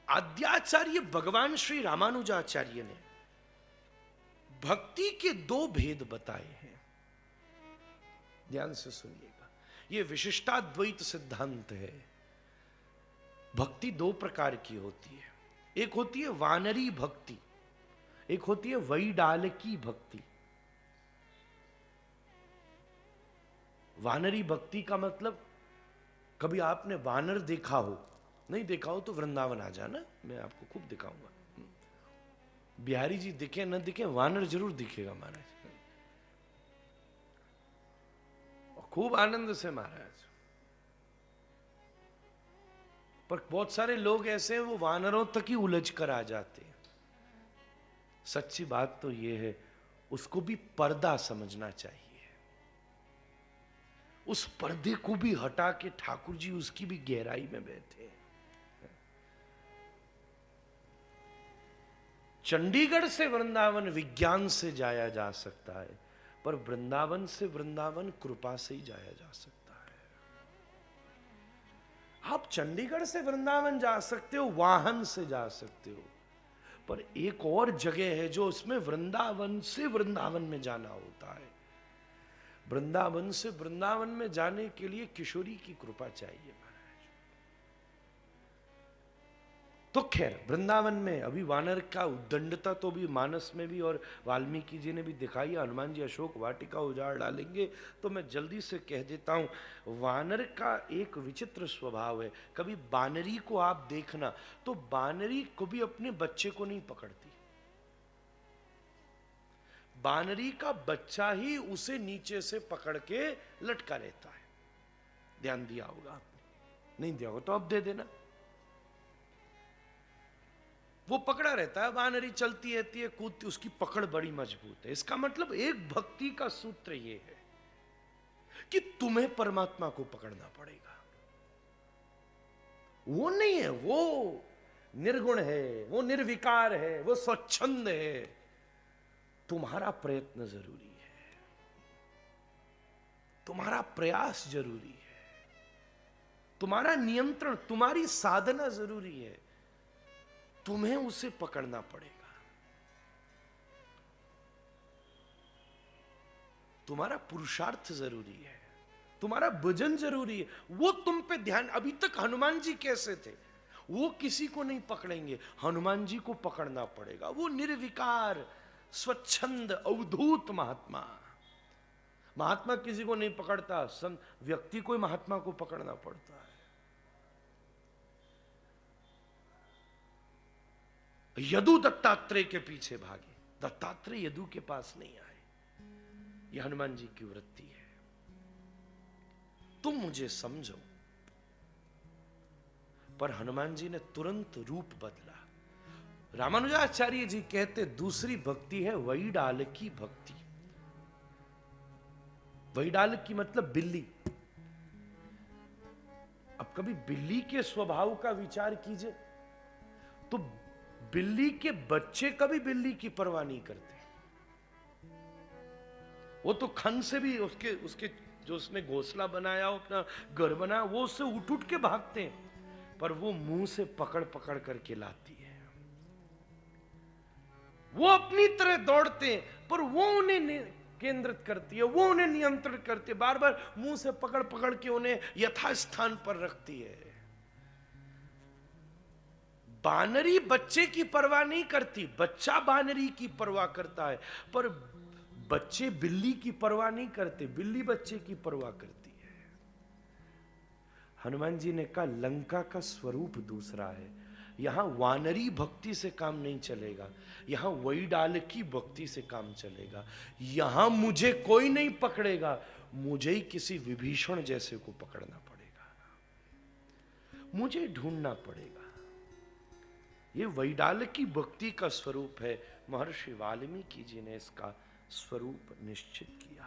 आद्याचार्य भगवान श्री रामानुजाचार्य ने भक्ति के दो भेद बताए हैं। ध्यान से सुनिएगा, यह विशिष्टाद्वैत सिद्धांत है। भक्ति दो प्रकार की होती है, एक होती है वानरी भक्ति, एक होती है वैडालकी भक्ति। वानरी भक्ति का मतलब, कभी आपने वानर देखा हो, नहीं देखा हो तो वृंदावन आ जाना, मैं आपको खूब दिखाऊंगा। बिहारी जी दिखे न दिखे, वानर जरूर दिखेगा महाराज, और खूब आनंद से महाराज। पर बहुत सारे लोग ऐसे हैं वो वानरों तक ही उलझ कर आ जाते हैं। सच्ची बात तो ये है, उसको भी पर्दा समझना चाहिए। उस पर्दे को भी हटा के ठाकुर जी उसकी भी गहराई में बैठे। चंडीगढ़ से वृंदावन विज्ञान से जाया जा सकता है, पर वृंदावन से वृंदावन कृपा से ही जाया जा सकता है। आप चंडीगढ़ से वृंदावन जा सकते हो, वाहन से जा सकते हो, पर एक और जगह है जो उसमें वृंदावन से वृंदावन में जाना होता है। वृंदावन से वृंदावन में जाने के लिए किशोरी की कृपा चाहिए महाराज। तो खैर, वृंदावन में अभी वानर का उद्दंडता तो भी मानस में भी, और वाल्मीकि जी ने भी दिखाई। हनुमान जी अशोक वाटिका उजाड़ डालेंगे, तो मैं जल्दी से कह देता हूं, वानर का एक विचित्र स्वभाव है। कभी बानरी को आप देखना तो बानरी को भी अपने बच्चे को नहीं पकड़ती। बानरी का बच्चा ही उसे नीचे से पकड़ के लटका रहता है। ध्यान दिया होगा आपने, नहीं दिया होगा तो अब दे देना। वो पकड़ा रहता है, बानरी चलती रहती है, कूदती, उसकी पकड़ बड़ी मजबूत है। इसका मतलब एक भक्ति का सूत्र ये है कि तुम्हें परमात्मा को पकड़ना पड़ेगा। वो नहीं है, वो निर्गुण है, वो निर्विकार है, वो स्वच्छंद है। तुम्हारा प्रयत्न जरूरी है, तुम्हारा प्रयास जरूरी है, तुम्हारा नियंत्रण, तुम्हारी साधना जरूरी है। तुम्हें उसे पकड़ना पड़ेगा, तुम्हारा पुरुषार्थ जरूरी है, तुम्हारा भजन जरूरी है। वो तुम पे ध्यान। अभी तक हनुमान जी कैसे थे? वो किसी को नहीं पकड़ेंगे, हनुमान जी को पकड़ना पड़ेगा। वो निर्विकार, स्वच्छंद, अवधूत महात्मा। महात्मा किसी को नहीं पकड़ता, व्यक्ति को ही महात्मा को पकड़ना पड़ता है। यदु दत्तात्रेय के पीछे भागे, दत्तात्रेय यदु के पास नहीं आए। यह हनुमान जी की वृत्ति है। तुम मुझे समझो। पर हनुमान जी ने तुरंत रूप बदला। रामानुजाचार्य जी कहते दूसरी भक्ति है वैडालकी भक्ति। वैडालकी मतलब बिल्ली। अब कभी बिल्ली के स्वभाव का विचार कीजिए तो बिल्ली के बच्चे कभी बिल्ली की परवाह नहीं करते। वो तो खन से भी उसके जो उसने घोंसला बनाया, अपना घर बनाया, वो उससे उठ उठ के भागते हैं, पर वो मुंह से पकड़ पकड़ करके लाती है। वो अपनी तरह दौड़ते हैं, पर वो उन्हें केंद्रित करती है, वो उन्हें नियंत्रण करती है, बार बार मुंह से पकड़ पकड़ के उन्हें यथास्थान पर रखती है। बानरी बच्चे की परवाह नहीं करती, बच्चा बानरी की परवाह करता है, पर बच्चे बिल्ली की परवाह नहीं करते, बिल्ली बच्चे की परवाह करती है। हनुमान जी ने कहा लंका का स्वरूप दूसरा है, यहां वानरी भक्ति से काम नहीं चलेगा, यहां वैडालकी भक्ति से काम चलेगा। यहां मुझे कोई नहीं पकड़ेगा, मुझे ही किसी विभीषण जैसे को पकड़ना पड़ेगा, मुझे ढूंढना पड़ेगा। ये वैडालकी भक्ति का स्वरूप है। महर्षि वाल्मीकि जी ने इसका स्वरूप निश्चित किया।